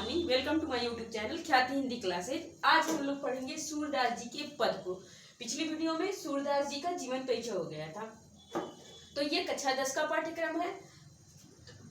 Morning, welcome to my YouTube channel Khyati Hindi classes. आज हम लोग पढ़ेंगे सूरदास जी के पद को। पिछली वीडियो में सूरदास जी का जीवन परिचय हो गया था, तो ये कक्षा 10 का पाठ्यक्रम है।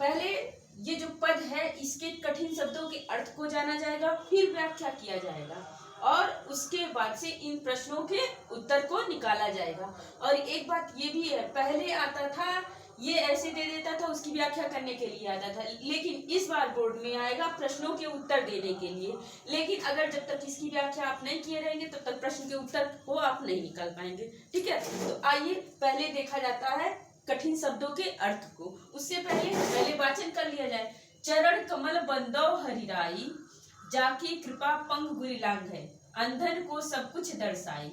पहले ये जो पद है इसके कठिन शब्दों के अर्थ को जाना जाएगा, फिर व्याख्या किया जाएगा और उसके बाद से इन प्रश्नों के उत्तर को निकाला जाएगा। और एक बात ये भी है, पहले आता था ये ऐसे दे देता था, उसकी व्याख्या करने के लिए आता था, लेकिन इस बार बोर्ड में आएगा प्रश्नों के उत्तर देने के लिए। लेकिन अगर जब तक इसकी व्याख्या आप नहीं किए रहेंगे तब तक प्रश्न के उत्तर को आप नहीं निकाल पाएंगे। ठीक है, तो आइए पहले देखा जाता है कठिन शब्दों के अर्थ को। उससे पहले वाचन कर लिया जाए। चरण कमल बंदो हरिराई, जाकी कृपा पंग गुरी लांग है, अंधन को सब कुछ दर्शाई,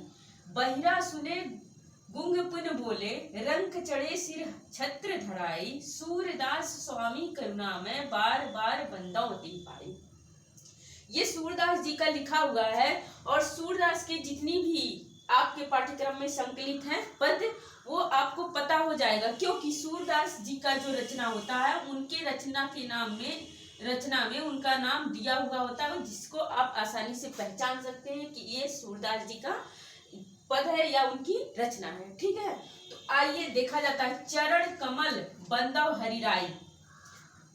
बहिरा सुने गुंग पुन बोले, रंक चढ़े सिर छत्र धराई, सूरदास स्वामी करुणा में बार बार बंदाओ तिन पाई। ये सूरदास जी का लिखा हुआ है और सूरदास के जितनी भी आपके पाठ्यक्रम में संकलित हैं पद, वो आपको पता हो जाएगा, क्योंकि सूरदास जी का जो रचना होता है उनके रचना में उनका नाम दिया हुआ होता है, जिसको आप आसानी से पहचान सकते हैं कि ये सूरदास जी का पद है या उनकी रचना है। ठीक है, तो आइए देखा जाता है। चरण कमल बंदव हरिराई,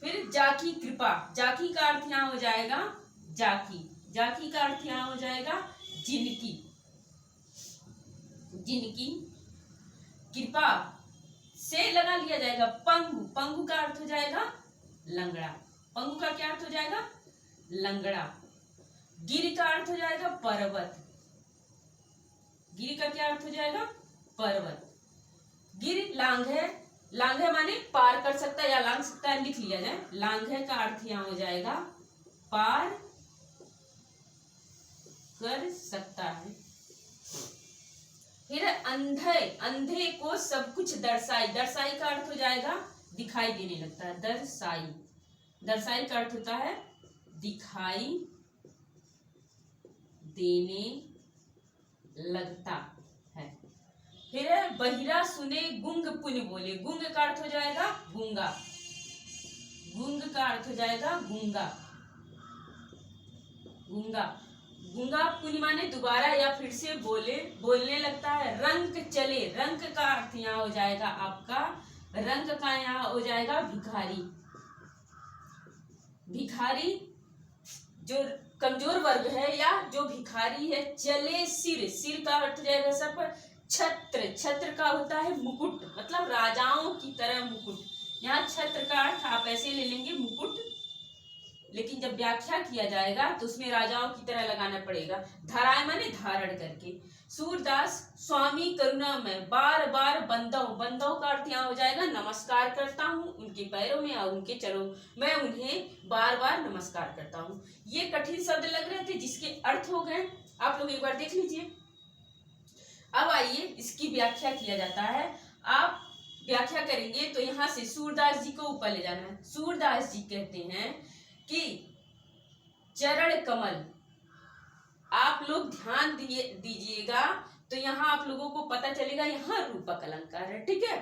फिर जाकी कृपा, जाकी का अर्थ यहाँ हो जाएगा जाकी, जाकी का अर्थ यहाँ हो जाएगा जिनकी, जिनकी कृपा से लगा लिया जाएगा पंगु, पंगु का अर्थ हो जाएगा लंगड़ा, पंगु का क्या अर्थ हो जाएगा लंगड़ा, गिर का अर्थ हो जाएगा पर्वत, गिर का क्या अर्थ हो जाएगा पर्वत, गिर लांग है, लांग है माने पार कर सकता है या लांग सकता है, लिख लिया जाए। लांग है का अर्थ यहाँ हो जाएगा पार कर सकता है। फिर अंधे, अंधे को सब कुछ दर्शाई, दर्शाई का अर्थ हो जाएगा दिखाई देने लगता है, दर्शाई, दर्शाई का अर्थ होता है दिखाई देने लगता है। फिर बहिरा सुने गुंग पुन बोले, गुंग का अर्थ हो जाएगा गूंगा, गुंग का अर्थ हो जाएगा गूंगा, गूंगा, गूंगा पुन माने दोबारा या फिर से बोले, बोलने लगता है। रंग चले, रंग का अर्थ यहाँ हो जाएगा आपका, रंग का यहाँ हो जाएगा भिखारी, भिखारी जो कमजोर वर्ग है या जो भिखारी है। चले सिर, सिर का अर्थ जाएगा सब। छत्र, छत्र का होता है मुकुट, मतलब राजाओं की तरह मुकुट। यहाँ छत्र का अर्थ आप ऐसे ले लेंगे मुकुट, लेकिन जब व्याख्या किया जाएगा तो उसमें राजाओं की तरह लगाना पड़ेगा। धराए माने धारण करके। सूरदास स्वामी करुणा में बार बार बंदव, बंदव का अर्थ यहाँ हो जाएगा नमस्कार करता हूँ उनके पैरों में और उनके चरणों मैं उन्हें बार बार नमस्कार करता हूँ। ये कठिन शब्द लग रहे थे जिसके अर्थ हो गए, आप लोग एक बार देख लीजिए। अब आइए इसकी व्याख्या किया जाता है। आप व्याख्या करेंगे तो यहाँ से सूरदास जी को ऊपर ले जाना है। सूरदास जी कहते हैं कि चरण कमल, आप लोग ध्यान दीजिएगा तो यहाँ आप लोगों को पता चलेगा यहाँ रूपक अलंकार है। ठीक है,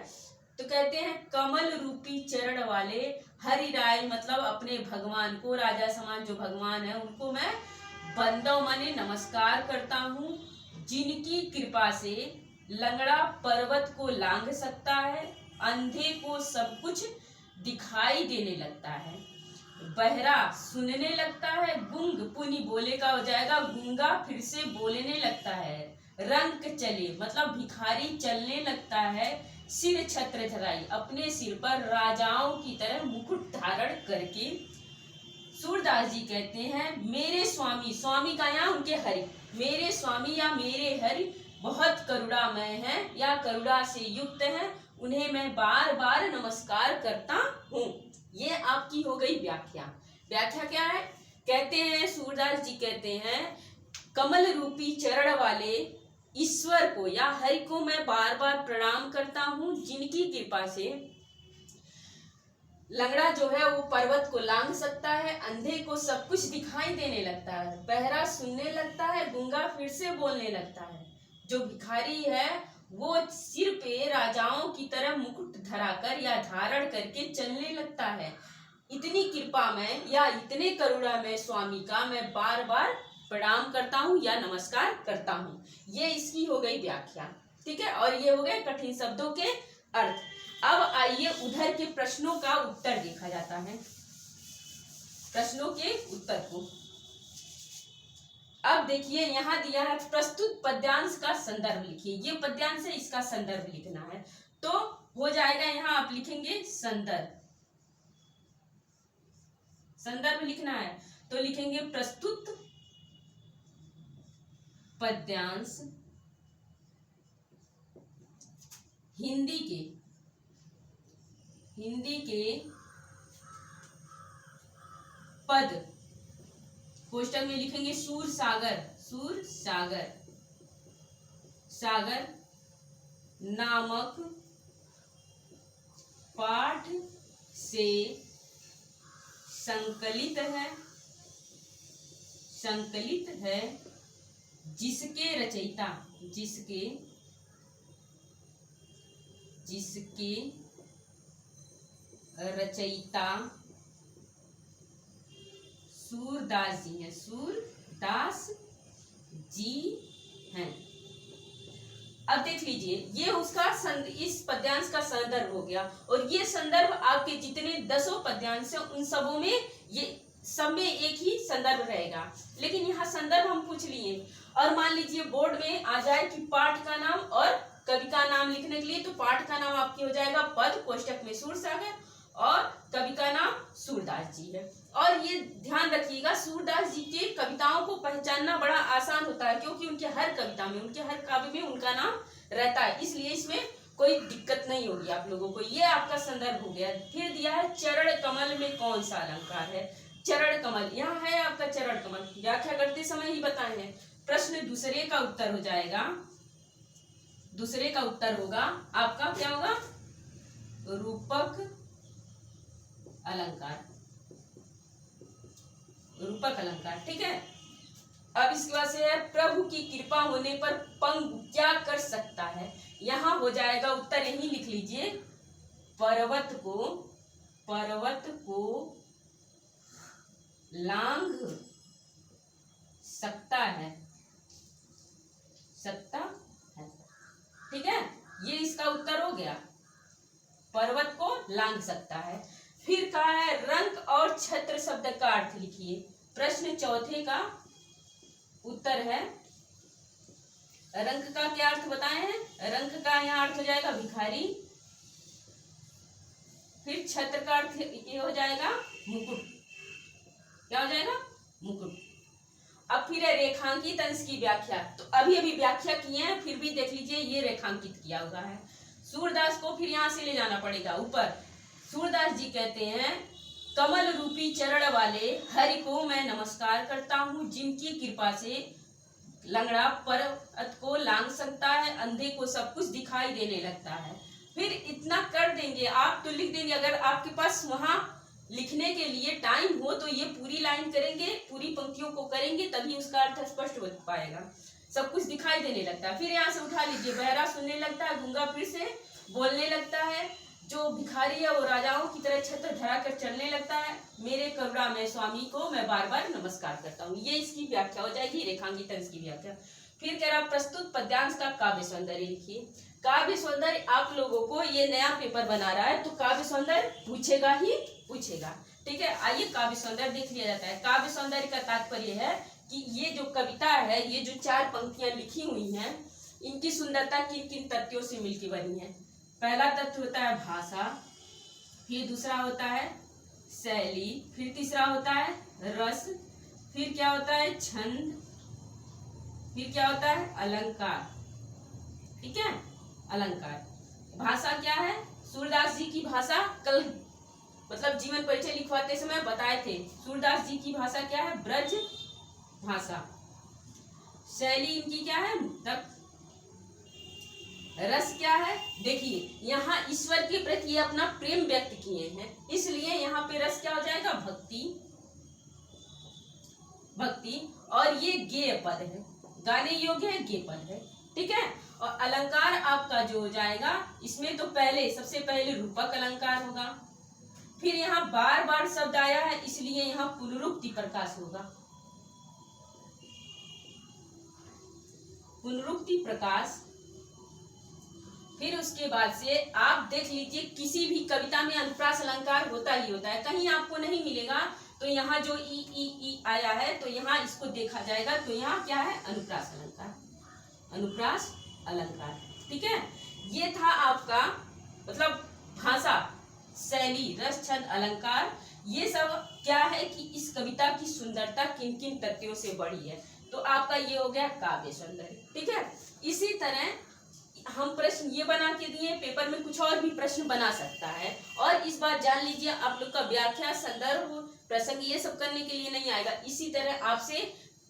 तो कहते हैं कमल रूपी चरण वाले हरिराय, मतलब अपने भगवान को, राजा समान जो भगवान है उनको मैं बंदव माने नमस्कार करता हूँ, जिनकी कृपा से लंगड़ा पर्वत को लांघ सकता है, अंधे को सब कुछ दिखाई देने लगता है, बहरा सुनने लगता है, गुंग पुनी बोले का हो जाएगा गूंगा फिर से बोलने लगता है, रंक चले मतलब भिखारी चलने लगता है, सिर छत्र धराई अपने सिर पर राजाओं की तरह मुकुट धारण करके। सूरदास जी कहते हैं मेरे स्वामी, स्वामी का यहाँ उनके हरि, मेरे स्वामी या मेरे हरि बहुत करुणामय हैं या करुणा से युक्त हैं, उन्हें मैं बार बार नमस्कार करता हूँ। ये आपकी हो गई व्याख्या। व्याख्या क्या है? कहते हैं सूरदास जी कहते हैं कमल रूपी चरण वाले ईश्वर को या हरि को मैं बार बार प्रणाम करता हूँ, जिनकी कृपा से लंगड़ा जो है वो पर्वत को लांघ सकता है, अंधे को सब कुछ दिखाई देने लगता है, बहरा सुनने लगता है, गूंगा फिर से बोलने लगता है, जो भिखारी है वो सिर पे राजाओं की तरह मुकुट धराकर या धारण करके चलने लगता है, इतनी कृपा में या इतने करुणा में स्वामी का मैं बार बार प्रणाम करता हूँ या नमस्कार करता हूँ। ये इसकी हो गई व्याख्या, ठीक है। और ये हो गए कठिन शब्दों के अर्थ। अब आइए उधर के प्रश्नों का उत्तर देखा जाता है, प्रश्नों के उत्तर को। अब देखिए यहाँ दिया है प्रस्तुत पद्यांश का संदर्भ लिखिए। ये पद्यांश है, इसका संदर्भ लिखना है। तो हो जाएगा यहाँ आप लिखेंगे संदर्भ, संदर्भ लिखना है तो लिखेंगे प्रस्तुत पद्यांश हिंदी के पद, कोष्टक में लिखेंगे सूर सागर नामक पाठ से संकलित है जिसके रचयिता सूरदास जी हैं। अब देख लीजिए ये उसका इस पद्यांश का संदर्भ हो गया। और ये संदर्भ आपके जितने 10 पद्यांश हैं उन सबों में ये सब में एक ही संदर्भ रहेगा। लेकिन यहाँ संदर्भ हम पूछ लिए और मान लीजिए बोर्ड में आ जाए कि पाठ का नाम और कवि का नाम लिखने के लिए, तो पाठ का नाम आपके हो जाएगा पद, कोष्टक में सूरसागर, और कवि का नाम सूरदास जी है। और ये ध्यान रखिएगा सूरदास जी के कविताओं को पहचानना बड़ा आसान होता है, क्योंकि उनके हर कविता में, उनके हर काव्य में उनका नाम रहता है, इसलिए इसमें कोई दिक्कत नहीं होगी आप लोगों को। ये आपका संदर्भ हो गया। फिर दिया है चरण कमल में कौन सा अलंकार है। चरण कमल यहाँ है आपका चरण कमल, व्याख्या करते समय ही बताए हैं। प्रश्न दूसरे का उत्तर हो जाएगा, दूसरे का उत्तर होगा आपका क्या होगा, रूपक अलंकार, रूपक अलंकार, ठीक है। अब इसके बाद से है प्रभु की कृपा होने पर पंग क्या कर सकता है। यहाँ हो जाएगा उत्तर, यही लिख लीजिए, पर्वत को लांघ सकता है, ठीक है। ये इसका उत्तर हो गया, पर्वत को लांघ सकता है। फिर कहा है रंक और छत्र शब्द का अर्थ लिखिए। प्रश्न चौथे का उत्तर है, रंक का क्या अर्थ बताए हैं। रंक का यहाँ अर्थ हो जाएगा भिखारी। फिर छत्र का अर्थ ये हो जाएगा मुकुट, क्या हो जाएगा, मुकुट। अब फिर है रेखांकित अंश की व्याख्या। तो अभी अभी व्याख्या किए हैं, फिर भी देख लीजिए ये रेखांकित किया हुआ है। सूरदास को फिर यहाँ से ले जाना पड़ेगा ऊपर। सूरदास जी कहते हैं, कमल रूपी चरण वाले हरि को मैं नमस्कार करता हूँ, जिनकी कृपा से लंगड़ा पर्वत को लांघ सकता है, अंधे को सब कुछ दिखाई देने लगता है। फिर इतना कर देंगे आप तो लिख देंगे। अगर आपके पास वहां लिखने के लिए टाइम हो तो ये पूरी लाइन करेंगे, पूरी पंक्तियों को करेंगे, तभी उसका अर्थ स्पष्ट हो पाएगा। सब कुछ दिखाई देने लगता है। फिर यहाँ से उठा लीजिए, बहरा सुनने लगता है, गूंगा फिर से बोलने लगता है, जो भिखारी है वो राजाओं की तरह छत्र धरा कर चलने लगता है, मेरे करुणा में स्वामी को मैं बार बार नमस्कार करता हूँ। ये इसकी व्याख्या हो जाएगी, रेखांकित अंश की व्याख्या। फिर कह रहा प्रस्तुत पद्यांश का काव्य सौंदर्य लिखिए। काव्य सौंदर्य आप लोगों को ये नया पेपर बना रहा है तो काव्य सौंदर्य पूछेगा ही पूछेगा, ठीक है। आइए काव्य सौंदर्य देख लिया जाता है। काव्य सौंदर्य का तात्पर्य है कि ये जो कविता है, ये जो 4 पंक्तियां लिखी हुई हैं, इनकी सुंदरता किन किन तथ्यों से मिलकर बनी है। पहला तथ्य होता है भाषा, फिर दूसरा होता है शैली, फिर तीसरा होता है रस, फिर क्या होता है छंद, फिर क्या होता है अलंकार, ठीक है। अलंकार भाषा क्या है, सूरदास जी की भाषा कल मतलब जीवन परिचय लिखवाते समय बताए थे। सूरदास जी की भाषा क्या है, ब्रज भाषा। शैली इनकी क्या है, मुक्तक। रस क्या है, देखिए यहाँ ईश्वर के प्रति अपना प्रेम व्यक्त किए हैं, इसलिए यहाँ पे रस क्या हो जाएगा, भक्ति। और ये गेय पद है, गाने योग्य है, गेय पद है, ठीक है। और अलंकार आपका जो हो जाएगा, इसमें तो पहले सबसे पहले रूपक अलंकार होगा, फिर यहाँ बार बार शब्द आया है, इसलिए यहाँ पुनरुक्ति प्रकाश होगा। पुनरुक्ति प्रकाश। फिर उसके बाद से आप देख लीजिए, किसी भी कविता में अनुप्रास अलंकार होता ही होता है, कहीं आपको नहीं मिलेगा तो यहाँ जो ई आया है तो यहाँ इसको देखा जाएगा, तो यहाँ क्या है, अनुप्रास अलंकार, अनुप्रास अलंकार। ठीक है, ये था आपका मतलब भाषा, शैली, रस, छंद, अलंकार। ये सब क्या है कि इस कविता की सुंदरता किन किन तथ्यों से बढ़ी है, तो आपका ये हो गया काव्य सौंदर्य। ठीक है, इसी तरह हम प्रश्न ये बना के दिए, पेपर में कुछ और भी प्रश्न बना सकता है। और इस बार जान लीजिए, आप लोग का व्याख्या, संदर्भ, प्रसंग ये सब करने के लिए नहीं आएगा, इसी तरह आपसे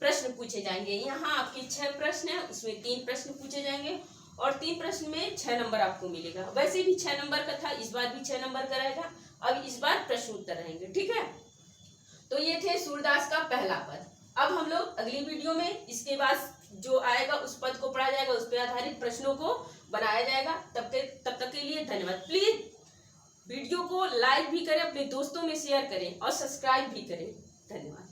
प्रश्न पूछे जाएंगे। यहाँ आपके 6 प्रश्न है, उसमें 3 प्रश्न पूछे जाएंगे और 3 प्रश्न में 6 नंबर आपको मिलेगा। वैसे भी 6 नंबर का था, इस बार भी 6 नंबर का रहेगा। अब इस बार प्रश्न उत्तर रहेंगे। ठीक है, तो ये थे सूरदास का पहला पद। अब हम लोग अगली वीडियो में इसके बाद जो आएगा उस पद को पढ़ा जाएगा, उस पर आधारित प्रश्नों को बनाया जाएगा। तब तक के लिए धन्यवाद। प्लीज वीडियो को लाइक भी करें, अपने दोस्तों में शेयर करें और सब्सक्राइब भी करें। धन्यवाद।